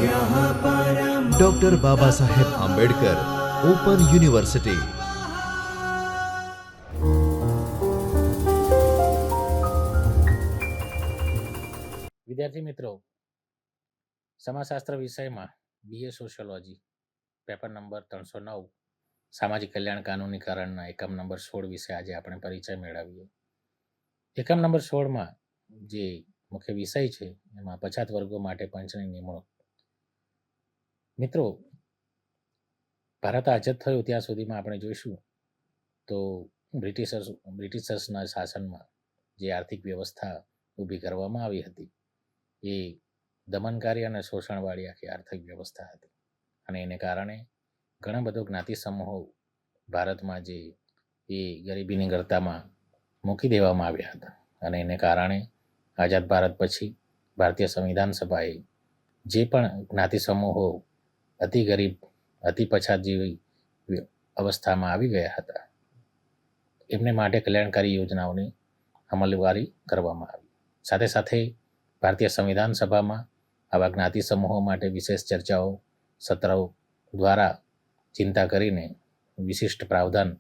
Doctor Baba Saheb Ambedkar open university. વિદ્યાર્થી મિત્રો, સમાજશાસ્ત્ર વિષયમાં BA સોશિયોલોજી પેપર નંબર 309 સામાજિક કલ્યાણ કાનૂનીકરણના એકમ નંબર 16 વિશે આજે આપણે પરિચય મેળવીએ. એકમ નંબર 16માં જે મુખ્ય વિષય છે એમાં પછાત વર્ગો માટે પંચની નિમણૂક. મિત્રો, ભારત આઝાદ થયું ત્યાં સુધીમાં આપણે જોઈશું તો બ્રિટિશર્સના શાસનમાં જે આર્થિક વ્યવસ્થા ઊભી કરવામાં આવી હતી એ દમનકારી અને શોષણવાળી આખી આર્થિક વ્યવસ્થા હતી અને એને કારણે ઘણા બધો જ્ઞાતિ સમૂહો ભારતમાં જે એ ગરીબીની ગર્તામાં મૂકી દેવામાં આવ્યા હતા અને એને કારણે આઝાદ ભારત પછી ભારતીય સંવિધાન સભાએ જે પણ જ્ઞાતિ સમૂહો અતિ ગરીબ અતિ પછાત જેવી અવસ્થામાં આવી ગયા હતા એમને માટે કલ્યાણકારી યોજનાઓની અમલવારી કરવામાં આવી. સાથે સાથે ભારતીય સંવિધાન સભામાં આવા જ્ઞાતિ સમૂહો માટે વિશેષ ચર્ચાઓ સત્રો દ્વારા ચિંતા કરીને વિશિષ્ટ પ્રાવધાન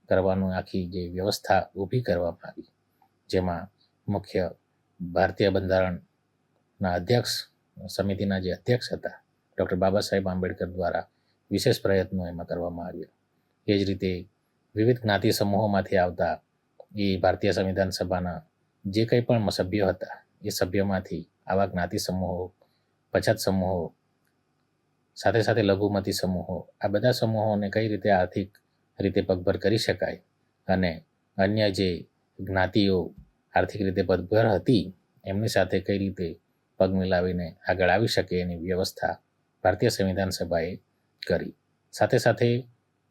કરવાનું આખી જે વ્યવસ્થા ઊભી કરવામાં આવી, જેમાં મુખ્ય ભારતીય બંધારણના અધ્યક્ષ સમિતિના જે અધ્યક્ષ હતા ડૉક્ટર બાબા સાહેબ આંબેડકર દ્વારા વિશેષ પ્રયત્નો એમાં કરવામાં આવ્યા. એ જ રીતે વિવિધ જ્ઞાતિ સમૂહોમાંથી આવતા એ ભારતીય સંવિધાન સભાના જે કંઈ પણ સભ્યો હતા એ સભ્યોમાંથી આવા જ્ઞાતિ સમૂહો, પછાત સમૂહો, સાથે સાથે લઘુમતી સમૂહો, આ બધા સમૂહોને કઈ રીતે આર્થિક રીતે પગભર કરી શકાય અને અન્ય જે જ્ઞાતિઓ આર્થિક રીતે પગભર હતી એમની સાથે કઈ રીતે પગ મિલાવીને આગળ આવી શકે એની વ્યવસ્થા ભારતીય સંવિધાન સભાએ કરી. સાથે સાથે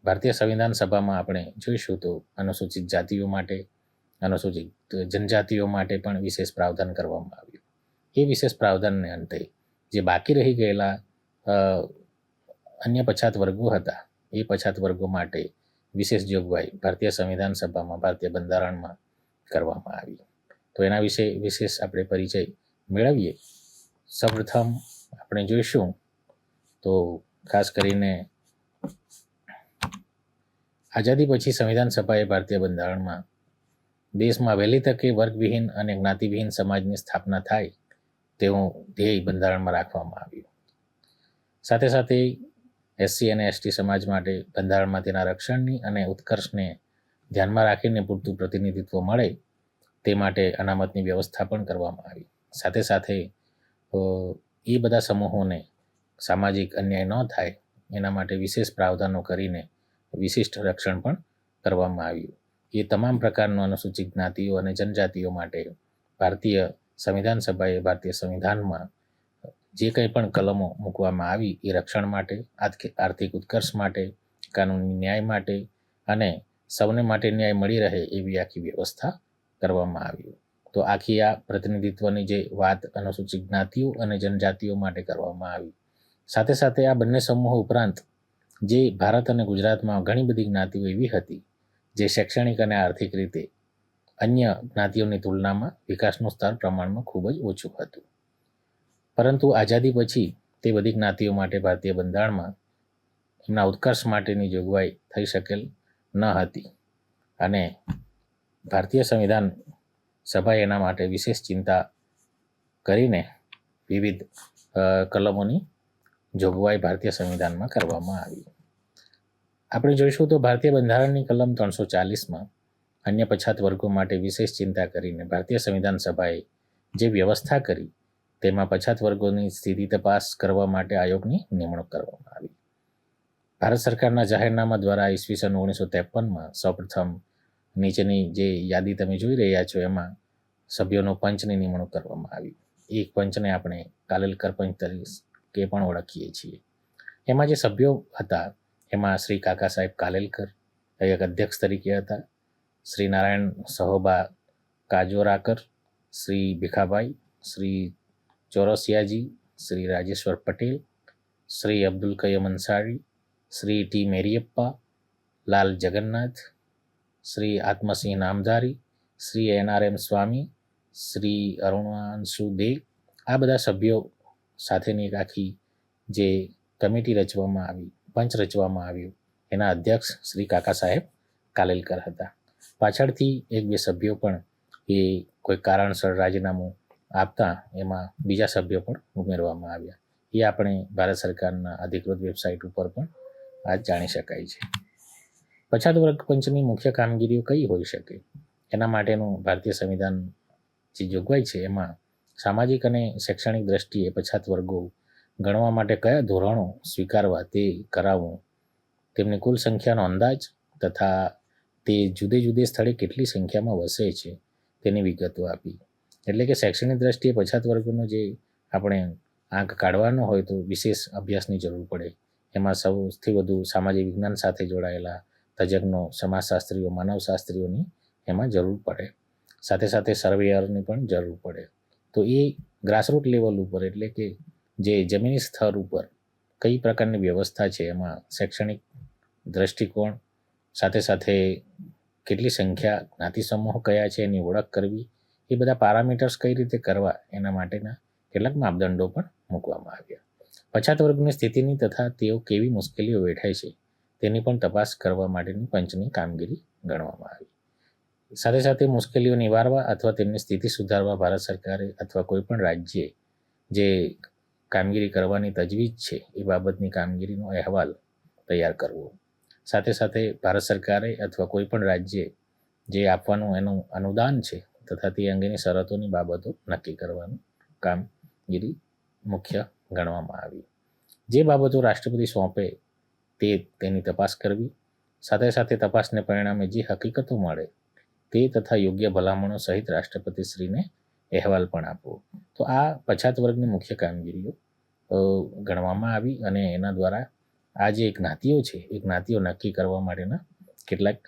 ભારતીય સંવિધાન સભામાં આપણે જોઈશું તો અનુસૂચિત જાતિઓ માટે, અનુસૂચિત જનજાતિઓ માટે પણ વિશેષ પ્રાવધાન કરવામાં આવ્યું. એ વિશેષ પ્રાવધાનને અંતે જે બાકી રહી ગયેલા અન્ય પછાત વર્ગો હતા એ પછાત વર્ગો માટે વિશેષ જોગવાઈ ભારતીય સંવિધાન સભામાં, ભારતીય બંધારણમાં કરવામાં આવી. તો એના વિશે વિશેષ આપણે પરિચય મેળવીએ. સૌપ્રથમ આપણે જોઈશું તો ખાસ કરીને આઝાદી પછી સંવિધાન સભાએ ભારતીય બંધારણમાં દેશમાં વહેલી તકે વર્ગવિહીન અને જ્ઞાતિવિહીન સમાજની સ્થાપના થાય તેવું ધ્યેય બંધારણમાં રાખવામાં આવ્યું. સાથે સાથે SC અને ST સમાજ માટે બંધારણમાં તેના રક્ષણની અને ઉત્કર્ષને ધ્યાનમાં રાખીને પૂરતું પ્રતિનિધિત્વ મળે તે માટે અનામતની વ્યવસ્થા પણ કરવામાં આવી. સાથે સાથે એ બધા સમૂહોને સામાજિક અન્યાય ન થાય એના માટે વિશેષ પ્રાવધાનો કરીને વિશિષ્ટ રક્ષણ પણ કરવામાં આવ્યું. એ તમામ પ્રકારનો અનુસૂચિત જ્ઞાતિઓ અને જનજાતિઓ માટે ભારતીય સંવિધાન સભાએ ભારતીય સંવિધાનમાં જે કંઈ પણ કલમો મૂકવામાં આવી એ રક્ષણ માટે, આર્થિક ઉત્કર્ષ માટે, કાનૂની ન્યાય માટે અને સૌને માટે ન્યાય મળી રહે એવી આખી વ્યવસ્થા કરવામાં આવી. તો આખી આ પ્રતિનિધિત્વની જે વાત અનુસૂચિત જ્ઞાતિઓ અને જનજાતિઓ માટે કરવામાં આવી. સાથે સાથે આ બંને સમૂહો ઉપરાંત જે ભારત અને ગુજરાતમાં ઘણી બધી જ્ઞાતિઓ એવી હતી જે શૈક્ષણિક અને આર્થિક રીતે અન્ય જ્ઞાતિઓની તુલનામાં વિકાસનું સ્તર પ્રમાણમાં ખૂબ જ ઓછું હતું. પરંતુ આઝાદી પછી તે બધી જ્ઞાતિઓ માટે ભારતીય બંધારણમાં એમના ઉત્કર્ષ માટેની જોગવાઈ થઈ શકેલ ન હતી અને ભારતીય સંવિધાન સભાએ એના માટે વિશેષ ચિંતા કરીને વિવિધ કલમોની જોગવાઈ ભારતીય સંવિધાનમાં કરવામાં આવી. આપણે જોઈશું તો ભારતીય બંધારણની કલમ 340માં અન્ય પછાત વર્ગો માટે વિશેષ ચિંતા કરીને ભારતીય સંવિધાન સભાએ જે વ્યવસ્થા કરી તેમાં પછાત વર્ગોની સ્થિતિ તપાસ કરવા માટે આયોગની નિમણૂક કરવામાં આવી. ભારત સરકારના જાહેરનામા દ્વારા ઈસવીસન 1953માં સૌપ્રથમ નીચેની જે યાદી તમે જોઈ રહ્યા છો એમાં સભ્યોનો પંચની નિમણૂક કરવામાં આવી. એક પંચને આપણે કાલેલકર પંચ તરીકે પણ ઓળખીએ છીએ. એમાં જે સભ્યો હતા એમાં શ્રી કાકા સાહેબ કાલેલકર એક અધ્યક્ષ તરીકે હતા, શ્રી નારાયણ સહોબા કાજોરાકર, શ્રી ભીખાભાઈ, શ્રી ચોરસિયાજી, શ્રી રાજેશ્વર પટેલ, શ્રી અબ્દુલ કયમ અંસારી, શ્રી ટી મેરિયપ્પા, લાલ જગન્નાથ, શ્રી આત્મસિંહ નામધારી, શ્રી NRM સ્વામી, શ્રી અરુણાંશુ દે, આ બધા સભ્યો સાથેની એક આખી જે કમિટી રચવામાં આવી, પંચ રચવામાં આવ્યું, એના અધ્યક્ષ શ્રી કાકા સાહેબ કાલેલકર હતા. પાછળથી એક બે સભ્યો પણ એ કોઈ કારણસર રાજીનામું આપતા એમાં બીજા સભ્યો પણ ઉમેરવામાં આવ્યા. એ આપણે ભારત સરકારના અધિકૃત વેબસાઇટ ઉપર પણ આ જાણી શકાય છે. પછાત વર્ગ પંચની મુખ્ય કામગીરીઓ કઈ હોઈ શકે? એના માટેનું ભારતીય સંવિધાન જે જોગવાઈ છે એમાં સામાજિક અને શૈક્ષણિક દ્રષ્ટિએ પછાત વર્ગો ગણવા માટે કયા ધોરણો સ્વીકારવા તે કરાવવું, તેમની કુલ સંખ્યાનો અંદાજ તથા તે જુદે જુદે સ્થળે કેટલી સંખ્યામાં વસે છે તેની વિગતો આપી. એટલે કે શૈક્ષણિક દ્રષ્ટિએ પછાત વર્ગોનો જે આપણે આંક કાઢવાનો હોય તો વિશેષ અભ્યાસની જરૂર પડે. એમાં સૌથી વધુ સામાજિક વિજ્ઞાન સાથે જોડાયેલા તજજ્ઞો, સમાજશાસ્ત્રીઓ, માનવશાસ્ત્રીઓની એમાં જરૂર પડે. સાથે સાથે સર્વેયરની પણ જરૂર પડે. તો એ ગ્રાસરૂટ લેવલ ઉપર એટલે કે જે જમીની સ્તર ઉપર કઈ પ્રકારની વ્યવસ્થા છે એમાં શૈક્ષણિક દ્રષ્ટિકોણ સાથે સાથે કેટલી સંખ્યા, જ્ઞાતિ સમૂહ કયા છે એની ઓળખ કરવી, એ બધા પારામીટર્સ કઈ રીતે કરવા એના માટેના કેટલાક માપદંડો પણ મૂકવામાં આવ્યા. પછાત વર્ગની સ્થિતિની તથા તેઓ કેવી મુશ્કેલીઓ વેઠાય છે તેની પણ તપાસ કરવા માટેની પંચની કામગીરી ગણવામાં આવી. સાથે સાથે મુશ્કેલીઓ નિવારવા અથવા તેમની સ્થિતિ સુધારવા ભારત સરકારે અથવા કોઈ પણ રાજ્યે જે કામગીરી કરવાની તજવીજ છે એ બાબતની કામગીરીનો અહેવાલ તૈયાર કરવો. સાથે સાથે ભારત સરકારે અથવા કોઈ પણ રાજ્યે જે આપવાનું એનું અનુદાન છે તથા તે અંગેની શરતોની બાબતો નક્કી કરવાનું કામગીરી મુખ્ય ગણવામાં આવી. જે બાબતો રાષ્ટ્રપતિ સોંપે તેની તપાસ કરવી. સાથે સાથે તપાસને પરિણામે જે હકીકતો મળે તે તથા યોગ્ય ભલામણો સહિત રાષ્ટ્રપતિશ્રીને અહેવાલ પણ આપવો. તો આ પછાત વર્ગની મુખ્ય કામગીરીઓ ગણવામાં આવી અને એના દ્વારા આ જે જ્ઞાતિઓ છે એ જ્ઞાતિઓ નક્કી કરવા માટેના કેટલાક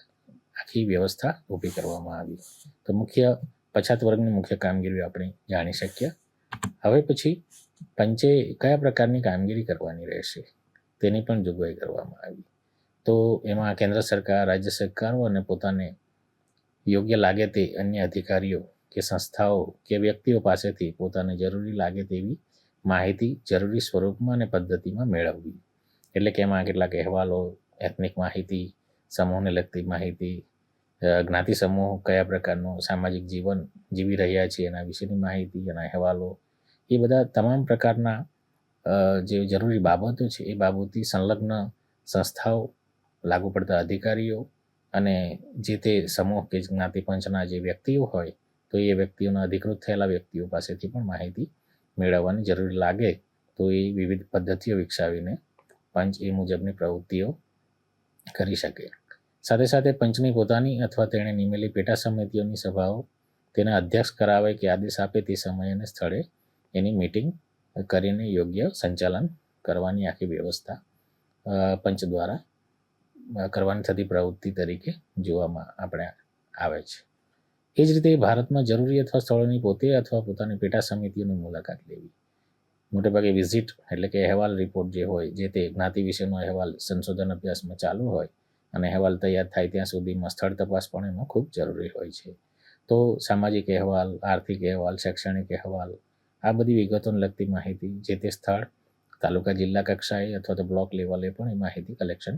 આખી વ્યવસ્થા ઊભી કરવામાં આવી. તો મુખ્ય પછાત વર્ગની મુખ્ય કામગીરીઓ આપણે જાણી શક્યા. હવે પછી પંચે કયા પ્રકારની કામગીરી કરવાની રહેશે તેની પણ જોગવાઈ કરવામાં આવી. તો એમાં કેન્દ્ર સરકાર, રાજ્ય સરકારો અને પોતાને યોગ્ય લાગે તે અન્ય અધિકારીઓ કે સંસ્થાઓ કે વ્યક્તિઓ પાસેથી પોતાને જરૂરી લાગે તેવી માહિતી જરૂરી સ્વરૂપમાં અને પદ્ધતિમાં મેળવવી. એટલે કે એમાં કેટલાક અહેવાલો, એથનિક માહિતી, સમૂહને લગતી માહિતી, જ્ઞાતિ સમૂહ કયા પ્રકારનું સામાજિક જીવન જીવી રહ્યા છે એના વિશેની માહિતી, એના અહેવાલો, એ બધા તમામ પ્રકારના જે જરૂરી બાબતો છે એ બાબતથી સંલગ્ન સંસ્થાઓ, લાગુ પડતા અધિકારીઓ અને જે તે સમૂહ કે જ્ઞાતિ પંચના જે વ્યક્તિઓ હોય તો એ વ્યક્તિઓના અધિકૃત થયેલા વ્યક્તિઓ પાસેથી પણ માહિતી મેળવવાની જરૂર લાગે તો એ વિવિધ પદ્ધતિઓ વિકસાવીને પંચ એ મુજબની પ્રવૃત્તિઓ કરી શકે. સાથે સાથે પંચની પોતાની અથવા તેણે નિમેલી પેટા સમિતિઓની સભાઓ તેના અધ્યક્ષ કરાવે કે આદેશ આપે તે સમયે અને સ્થળે એની મિટિંગ કરીને યોગ્ય સંચાલન કરવાની આખી વ્યવસ્થા પંચ દ્વારા કરવાની થતી પ્રવૃત્તિ તરીકે જોવામાં આપણે આવે છે. એ જ રીતે ભારતમાં જરૂરી અથવા સ્થળોની પોતે અથવા પોતાની પેટા સમિતિઓની મુલાકાત લેવી. મોટેભાગે વિઝિટ એટલે કે અહેવાલ રિપોર્ટ જે હોય જે તે જ્ઞાતિ વિશેનો અહેવાલ સંશોધન અભ્યાસમાં ચાલુ હોય અને અહેવાલ તૈયાર થાય ત્યાં સુધીમાં સ્થળ તપાસ પણ એમાં ખૂબ જરૂરી હોય છે. તો સામાજિક અહેવાલ, આર્થિક અહેવાલ, શૈક્ષણિક અહેવાલ, આ બધી વિગતોને લગતી માહિતી જે તે સ્થળ, તાલુકા, જિલ્લા કક્ષાએ અથવા તો બ્લોક લેવલે પણ એ માહિતી કલેક્શન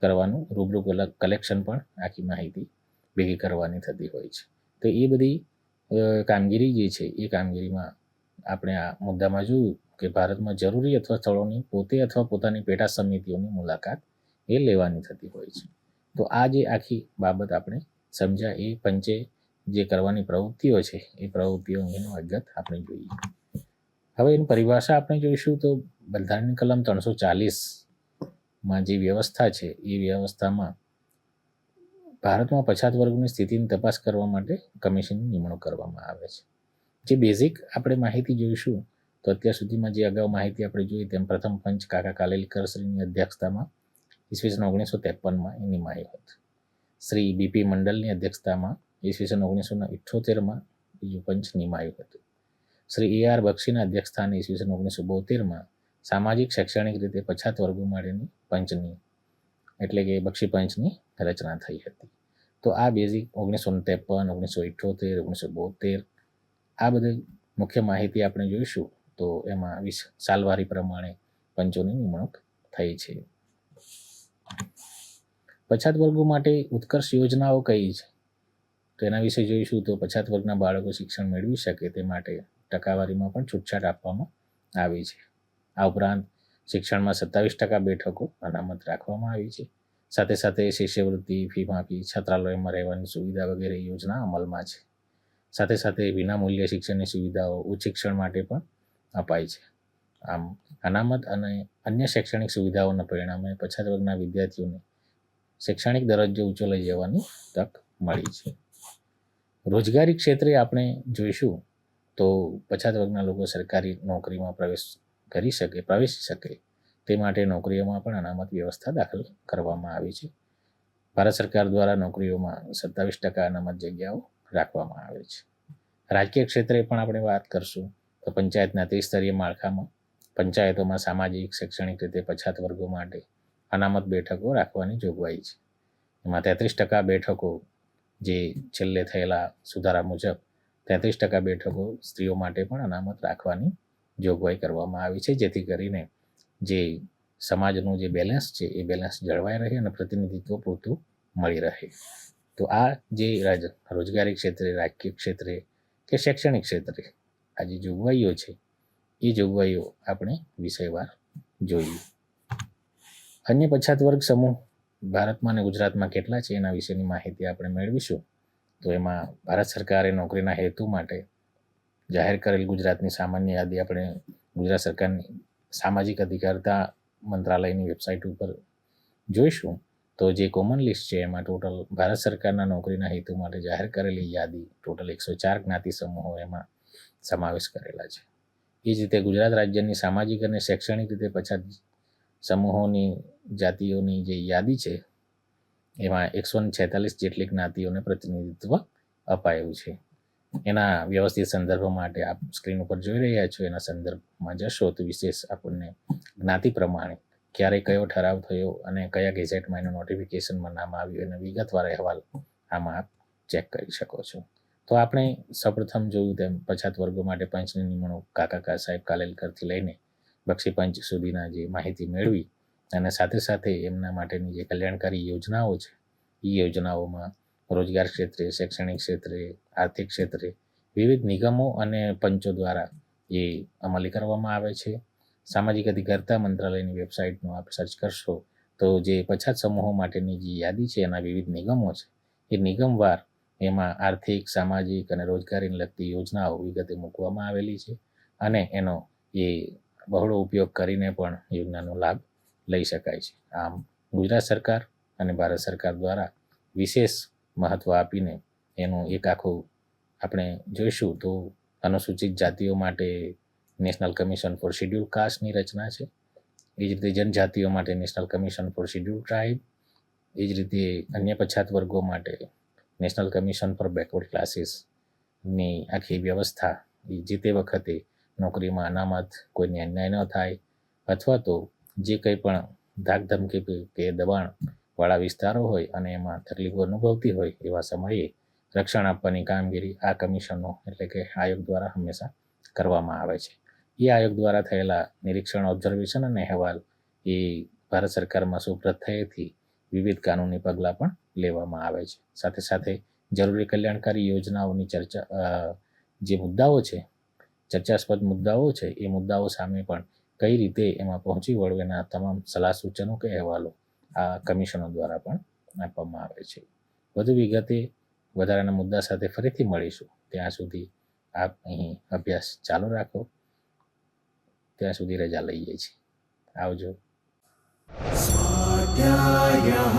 કરવાનું, રૂબરૂ કલેક્શન પણ આખી માહિતી ભેગી કરવાની થતી હોય છે. તો એ બધી કામગીરી જે છે એ કામગીરીમાં આપણે આ મુદ્દામાં જોયું કે ભારતમાં જરૂરી અથવા સ્થળોની પોતે અથવા પોતાની પેટા સમિતિઓની મુલાકાત એ લેવાની થતી હોય છે. તો આ જે આખી બાબત આપણે સમજ્યા એ પંચે જે કરવાની પ્રવૃત્તિઓ છે એ પ્રવૃત્તિઓ અંગેનું વિગત આપણે જોઈએ. હવે એની પરિભાષા આપણે જોઈશું તો બંધારણની કલમ 340માં જે વ્યવસ્થા છે એ વ્યવસ્થામાં ભારતમાં પછાત વર્ગની સ્થિતિની તપાસ કરવા માટે કમિશનની નિમણૂક કરવામાં આવે છે. જે બેઝિક આપણે માહિતી જોઈશું તો અત્યાર સુધીમાં જે અગાઉ માહિતી આપણે જોઈ તેમ પ્રથમ પંચ કાકા કાલેલકર શ્રીની અધ્યક્ષતામાં ઈસવીસન 1953માં એ નિમાયું હતું. શ્રી બીપી મંડલની અધ્યક્ષતામાં ઈસવીસન 1978માં બીજું પંચ નિમાયું હતું. શ્રી એ આર બક્ષીના અધ્યક્ષસ્થાને ઈસવીસન 1972માં સામાજિક શૈક્ષણિક રીતે પછાત વર્ગો માટેની પંચની એટલે કે બક્ષી પંચની રચના થઈ હતી. તો આ બેઝિક 1953, 1978, 1972 આ બધી મુખ્ય માહિતી આપણે જોઈશું. તો એમાં સાલવારી પ્રમાણે પંચોની નિમણૂક થઈ છે. પછાત વર્ગો માટે ઉત્કર્ષ યોજનાઓ કઈ છે તો એના વિશે જોઈશું. તો પછાત વર્ગના બાળકો શિક્ષણ મેળવી શકે તે માટે ટકાવારીમાં પણ છૂટછાટ આપવામાં આવી છે. આ ઉપરાંત શિક્ષણમાં 27% બેઠકો અનામત રાખવામાં આવી છે. સાથે સાથે શિષ્યવૃત્તિ, ફી માફી, છાત્રાલયમાં રહેવાની સુવિધા વગેરે યોજના અમલમાં છે. સાથે સાથે વિનામૂલ્ય શિક્ષણની સુવિધાઓ ઉચ્ચ શિક્ષણ માટે પણ અપાય છે. આમ અનામત અને અન્ય શૈક્ષણિક સુવિધાઓના પરિણામે પછાત વર્ગના વિદ્યાર્થીઓને શૈક્ષણિક દરજ્જો ઊંચો લઈ જવાની તક મળી છે. રોજગારી ક્ષેત્રે આપણે જોઈશું તો પછાત વર્ગના લોકો સરકારી નોકરીમાં પ્રવેશી શકે તે માટે નોકરીઓમાં પણ અનામત વ્યવસ્થા દાખલ કરવામાં આવી છે. ભારત સરકાર દ્વારા નોકરીઓમાં 27% અનામત જગ્યાઓ રાખવામાં આવે છે. રાજકીય ક્ષેત્રે પણ આપણે વાત કરશું તો પંચાયતના ત્રિસ્તરીય માળખામાં પંચાયતોમાં સામાજિક, શૈક્ષણિક રીતે પછાત વર્ગો માટે અનામત બેઠકો રાખવાની જોગવાઈ છે. એમાં 33% બેઠકો જે છેલ્લે થયેલા સુધારા મુજબ 33% બેઠકો સ્ત્રીઓ માટે પણ અનામત રાખવાની જોગવાઈ કરવામાં આવી છે, જેથી કરીને જે સમાજનું જે બેલેન્સ છે એ બેલેન્સ જળવાઈ રહે અને પ્રતિનિધિત્વ પૂરતું મળી રહે. તો આ જે રોજગારી ક્ષેત્રે, રાજકીય ક્ષેત્રે કે શૈક્ષણિક ક્ષેત્રે આ જે જોગવાઈઓ છે એ જોગવાઈઓ આપણે વિષયવાર જોઈએ. અન્ય પછાત વર્ગ સમૂહ ભારતમાં અને ગુજરાતમાં કેટલા છે એના વિશેની માહિતી આપણે મેળવીશું. તો એમાં ભારત સરકારે નોકરીના હેતુ માટે જાહેર કરેલ ગુજરાતની સામાન્ય યાદી આપણે ગુજરાત સરકારની સામાજિક અધિકારિતા મંત્રાલયની વેબસાઇટ ઉપર જોઈશું. તો જે કોમન લિસ્ટ છે એમાં ટોટલ ભારત સરકારના નોકરીના હેતુ માટે જાહેર કરેલી યાદી ટોટલ 104 જ્ઞાતિ સમૂહો એમાં સમાવેશ કરેલા છે. એ જ રીતે ગુજરાત રાજ્યની સામાજિક અને શૈક્ષણિક રીતે પછાત સમૂહોની જાતિઓની જે યાદી છે એમાં 146 જેટલી જ્ઞાતિઓને પ્રતિનિધિત્વ અપાયું છે. એના વ્યવસ્થિત સંદર્ભ માટે આપ સ્ક્રીન ઉપર જોઈ રહ્યા છો. એના સંદર્ભમાં જશો તો વિશેષ આપણને જ્ઞાતિ પ્રમાણે ક્યારે કયો ઠરાવ થયો અને કયા ગેઝેટમાં એનું નોટિફિકેશનમાં નામ આવ્યું એનો વિગતવાર અહેવાલ આમાં આપ ચેક કરી શકો છો. તો આપણે સૌપ્રથમ જોયું તેમ પછાત વર્ગો માટે પંચની નિમણૂક કાકા સાહેબ કાલેલકરથી લઈને બક્ષી પંચ સુધીના જે માહિતી મેળવી અને સાથે સાથે એમના માટેની જે કલ્યાણકારી યોજનાઓ છે એ યોજનાઓમાં રોજગાર ક્ષેત્રે, શૈક્ષણિક ક્ષેત્રે, આર્થિક ક્ષેત્રે વિવિધ નિગમો અને પંચો દ્વારા એ અમલી કરવામાં આવે છે. સામાજિક અધિકારિતા મંત્રાલયની વેબસાઇટનું આપ સર્ચ કરશો તો જે પછાત સમૂહો માટેની જે યાદી છે એના વિવિધ નિગમો છે એ નિગમવાર એમાં આર્થિક, સામાજિક અને રોજગારીને લગતી યોજનાઓ વિગતે મૂકવામાં આવેલી છે અને એનો એ બહોળો ઉપયોગ કરીને પણ યોજનાનો લાભ લઈ શકાય છે. આમ ગુજરાત સરકાર અને ભારત સરકાર દ્વારા વિશેષ મહત્ત્વ આપીને એનું એક આખું આપણે જોઈશું તો અનુસૂચિત જાતિઓ માટે નેશનલ કમિશન ફોર શિડ્યુલ કાસ્ટની રચના છે. એ જ રીતે જનજાતિઓ માટે national commission for schedule tribe, એ જ રીતે અન્ય પછાત વર્ગો માટે નેશનલ કમિશન ફોર બેકવર્ડ ક્લાસીસની આખી વ્યવસ્થા જે તે વખતે નોકરીમાં અનામત, કોઈને અન્યાય ન થાય અથવા તો જે કંઈ પણ ધાકધમકી કે દબાણવાળા વિસ્તારો હોય અને એમાં તકલીફો અનુભવતી હોય એવા સમયે રક્ષણ આપવાની કામગીરી આ કમિશનો એટલે કે આયોગ દ્વારા હંમેશા કરવામાં આવે છે. એ આયોગ દ્વારા થયેલા નિરીક્ષણ, ઓબ્ઝર્વેશન અને અહેવાલ એ ભારત સરકારમાં સુપ્રત થયેથી વિવિધ કાનૂની પગલાં પણ લેવામાં આવે છે. સાથે સાથે જરૂરી કલ્યાણકારી યોજનાઓની જે મુદ્દાઓ છે, ચર્ચાસ્પદ મુદ્દાઓ છે એ મુદ્દાઓ સામે પણ કઈ રીતે એમાં પહોંચી વળવાના તમામ સલાહ સૂચનો કે અહેવાલો આ કમિશનો દ્વારા પણ આપવામાં આવે છે. વધુ વિગતે વધારાના મુદ્દા સાથે ફરીથી મળીશું. ત્યાં સુધી આપ અહીં અભ્યાસ ચાલુ રાખો. ત્યાં સુધી રજા લઈએ છીએ. આવજો. સ્વાધ્યાયઃ